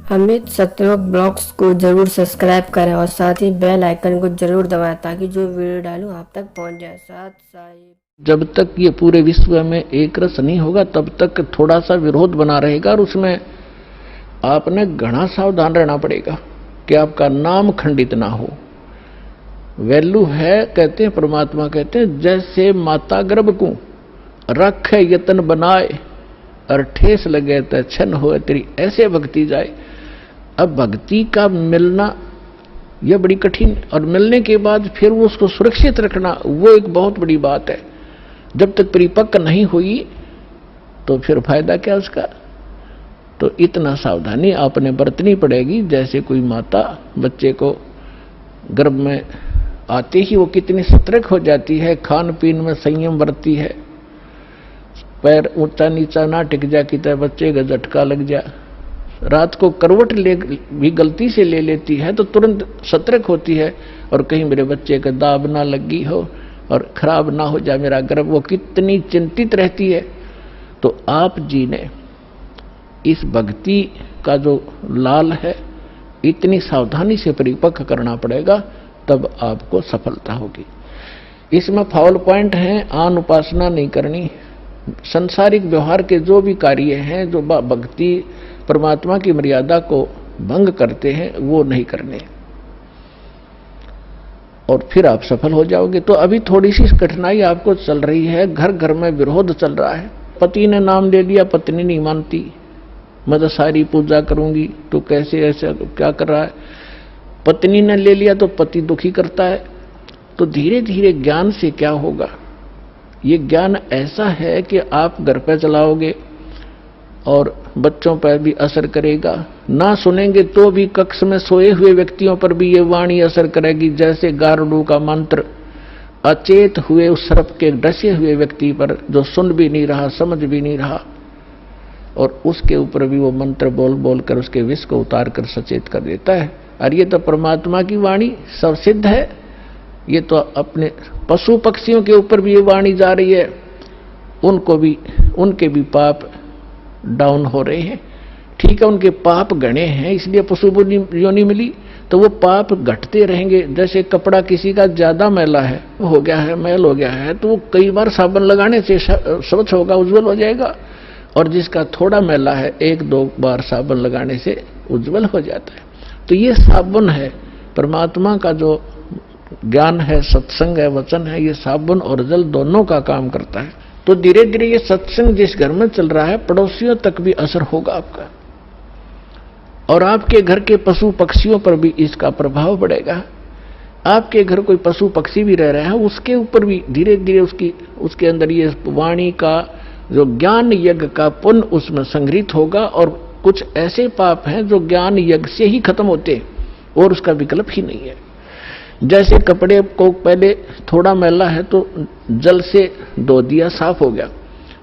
Amit सत्यवक blogs को जरूर subscribe करें और साथ ही बेल आइकन को जरूर दबाएं ताकि जो वीडियो डालूं आप तक पहुंच जाए। साथ साहिब जब तक ये पूरे विश्व में एक रस नहीं होगा तब तक थोड़ा सा विरोध बना रहेगा और उसमें आपने घना सावधान रहना पड़ेगा कि आपका नाम खंडित ना हो। वैल्यू है, कहते हैं परमात्मा कहते हैं, जैसे माता गर्भ को रखे यतन बनाए और ठेस लगे तो छन हो तेरी ऐसे भक्ति जाए। अब भक्ति का मिलना यह बड़ी कठिन, और मिलने के बाद फिर उसको सुरक्षित रखना वो एक बहुत बड़ी बात है। जब तक परिपक्व नहीं हुई तो फिर फायदा क्या उसका। तो इतना सावधानी आपने बरतनी पड़ेगी। जैसे कोई माता बच्चे को गर्भ में आते ही वो कितनी सतर्क हो जाती है, खान पीन में संयम बरतती है, पैर ऊंचा नीचा ना टिक जा कि बच्चे का झटका लग जा। रात को करवट ले भी गलती से ले लेती है तो तुरंत सतर्क होती है, और कहीं मेरे बच्चे का दाब ना लगी हो और खराब ना हो जाए मेरा गर्भ, वो कितनी चिंतित रहती है। तो आप जी ने इस भक्ति का जो लाल है इतनी सावधानी से परिपक्व करना पड़ेगा, तब आपको सफलता होगी। इसमें फाउल पॉइंट है, आन उपासना नहीं करनी, संसारिक व्यवहार के जो भी कार्य हैं जो भक्ति परमात्मा की मर्यादा को भंग करते हैं वो नहीं करने, और फिर आप सफल हो जाओगे। तो अभी थोड़ी सी कठिनाई आपको चल रही है, घर घर में विरोध चल रहा है। पति ने नाम ले लिया, पत्नी नहीं मानती, मैं तो सारी पूजा करूंगी, तो कैसे ऐसा क्या कर रहा है। पत्नी ने ले लिया तो पति दुखी करता है। तो धीरे धीरे ज्ञान से क्या होगा, ये ज्ञान ऐसा है कि आप घर पे चलाओगे और बच्चों पर भी असर करेगा। ना सुनेंगे तो भी कक्ष में सोए हुए व्यक्तियों पर भी ये वाणी असर करेगी, जैसे गारुड़ का मंत्र अचेत हुए उस सर्प के डसे हुए व्यक्ति पर जो सुन भी नहीं रहा, समझ भी नहीं रहा, और उसके ऊपर भी वो मंत्र बोल बोल कर उसके विष को उतार कर सचेत कर देता है। और ये तो परमात्मा की वाणी सब सिद्ध है। ये तो अपने पशु पक्षियों के ऊपर भी ये वाणी जा रही है, उनको भी, उनके भी पाप डाउन हो रहे हैं। ठीक है, उनके पाप गणे हैं इसलिए पशु योनि मिली, तो वो पाप घटते रहेंगे। जैसे कपड़ा किसी का ज्यादा मैला है, हो गया है, मैल हो गया है, तो वो कई बार साबुन लगाने से स्वच्छ होगा, उज्जवल हो जाएगा। और जिसका थोड़ा मैला है, एक दो बार साबुन लगाने से उज्जवल हो जाता है। तो ये साबुन है, परमात्मा का जो ज्ञान है, सत्संग है, वचन है, ये साबुन और जल दोनों का काम करता है। तो धीरे धीरे ये सत्संग जिस घर में चल रहा है पड़ोसियों तक भी असर होगा आपका, और आपके घर के पशु पक्षियों पर भी इसका प्रभाव पड़ेगा। आपके घर कोई पशु पक्षी भी रह रहा है, उसके ऊपर भी धीरे धीरे उसके अंदर ये वाणी का जो ज्ञान यज्ञ का पुण्य उसमें संग्रहित होगा। और कुछ ऐसे पाप हैं जो ज्ञान यज्ञ से ही खत्म होते और उसका विकल्प ही नहीं है। जैसे कपड़े को पहले थोड़ा मैला है तो जल से धो दिया, साफ हो गया,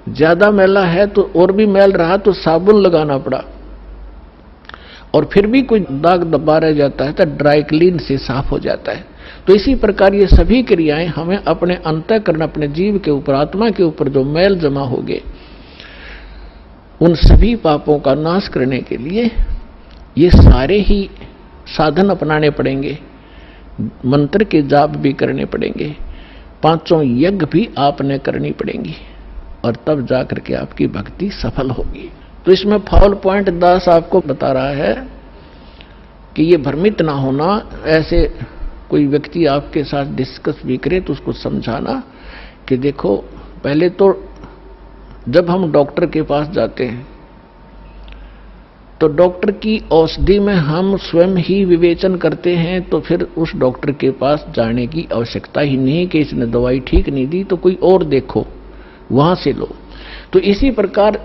ज्यादा मैला है तो और भी मैल रहा तो साबुन लगाना पड़ा, और फिर भी कोई दाग दबा रह जाता है तो ड्राई क्लीन से साफ हो जाता है। तो इसी प्रकार ये सभी क्रियाएं हमें अपने अंतःकरण, अपने जीव के ऊपर, आत्मा के ऊपर जो मैल जमा हो गए, उन सभी पापों का नाश करने के लिए ये सारे ही साधन अपनाने पड़ेंगे। मंत्र के जाप भी करने पड़ेंगे, पांचों यज्ञ भी आपने करनी पड़ेंगी, और तब जाकर के आपकी भक्ति सफल होगी। तो इसमें फाउल पॉइंट दास आपको बता रहा है कि ये भ्रमित ना होना। ऐसे कोई व्यक्ति आपके साथ डिस्कस भी करे तो उसको समझाना कि देखो, पहले तो जब हम डॉक्टर के पास जाते हैं तो डॉक्टर की औषधि में हम स्वयं ही विवेचन करते हैं, तो फिर उस डॉक्टर के पास जाने की आवश्यकता ही नहीं कि इसने दवाई ठीक नहीं दी तो कोई और देखो, वहां से लो। तो इसी प्रकार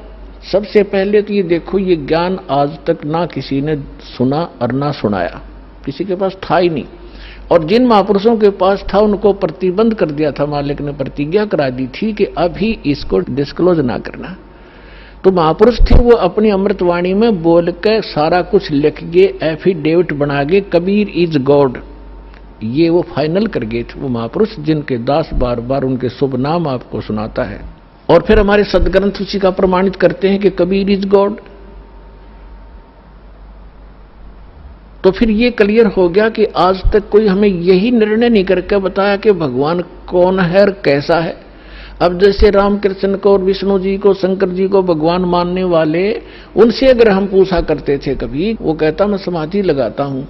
सबसे पहले तो ये देखो, ये ज्ञान आज तक ना किसी ने सुना और ना सुनाया, किसी के पास था ही नहीं। और जिन महापुरुषों के पास था उनको प्रतिबंध कर दिया था, मालिक ने प्रतिज्ञा करा दी थी कि अभी इसको डिस्क्लोज ना करना। तो महापुरुष थे, वो अपनी अमृतवाणी में बोल के सारा कुछ लिख गए, एफिडेविट बना गए, कबीर इज गॉड, ये वो फाइनल कर गए थे वो महापुरुष, जिनके दास बार बार उनके शुभ नाम आपको सुनाता है। और फिर हमारे सदग्रंथ उसी का प्रमाणित करते हैं कि कबीर इज गॉड। तो फिर ये क्लियर हो गया कि आज तक कोई हमें यही निर्णय नहीं करके बताया कि भगवान कौन है और कैसा है। अब जैसे रामकृष्ण को और विष्णु जी को, शंकर जी को भगवान मानने वाले, उनसे अगर हम पूछा करते थे कभी, वो कहता मैं समाधि लगाता हूं,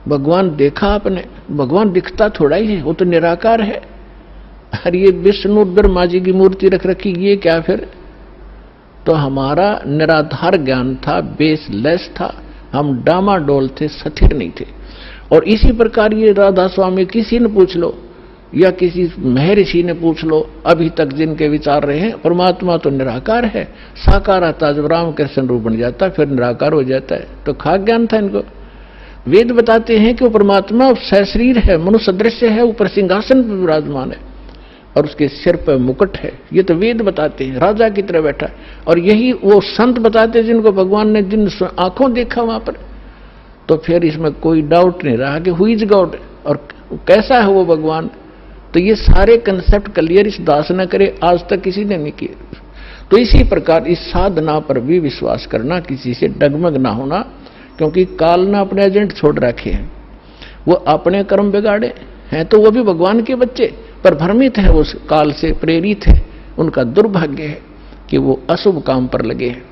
भगवान देखा आपने? भगवान दिखता थोड़ा ही है, वो तो निराकार है। अरे ये विष्णु ब्रह्मा जी की मूर्ति रख रखी, ये क्या फिर? तो हमारा निराधार ज्ञान था, बेसलेस था, हम डामाडोल थे, स्थिर नहीं थे। और इसी प्रकार ये राधा स्वामी किसी ने पूछ लो या किसी महर्षि ने पूछ लो, अभी तक जिनके विचार रहे हैं, परमात्मा तो निराकार है, साकार आता जब रामकृष्ण रूप बन जाता फिर निराकार हो जाता है। तो खाक ज्ञान था इनको। वेद बताते हैं कि वो परमात्मा सशरीर है, मनुष्य दृश्य है, ऊपर सिंहासन पर विराजमान है और उसके सिर पर मुकुट है। ये तो वेद बताते हैं, राजा की तरह बैठा। और यही वो संत बताते हैं जिनको भगवान ने जिन आंखों देखा वहां पर। तो फिर इसमें कोई डाउट नहीं रहा कि हु इज गॉड और कैसा है वो भगवान। तो ये सारे कंसेप्ट क्लियर इस दास ने करे, आज तक किसी ने नहीं किए। तो इसी प्रकार इस साधना पर भी विश्वास करना, किसी से डगमग ना होना, क्योंकि काल ने अपने एजेंट छोड़ रखे हैं, वो अपने कर्म बिगाड़े हैं। तो वो भी भगवान के बच्चे पर भ्रमित है, उस काल से प्रेरित है। उनका दुर्भाग्य है कि वो अशुभ काम पर लगे हैं।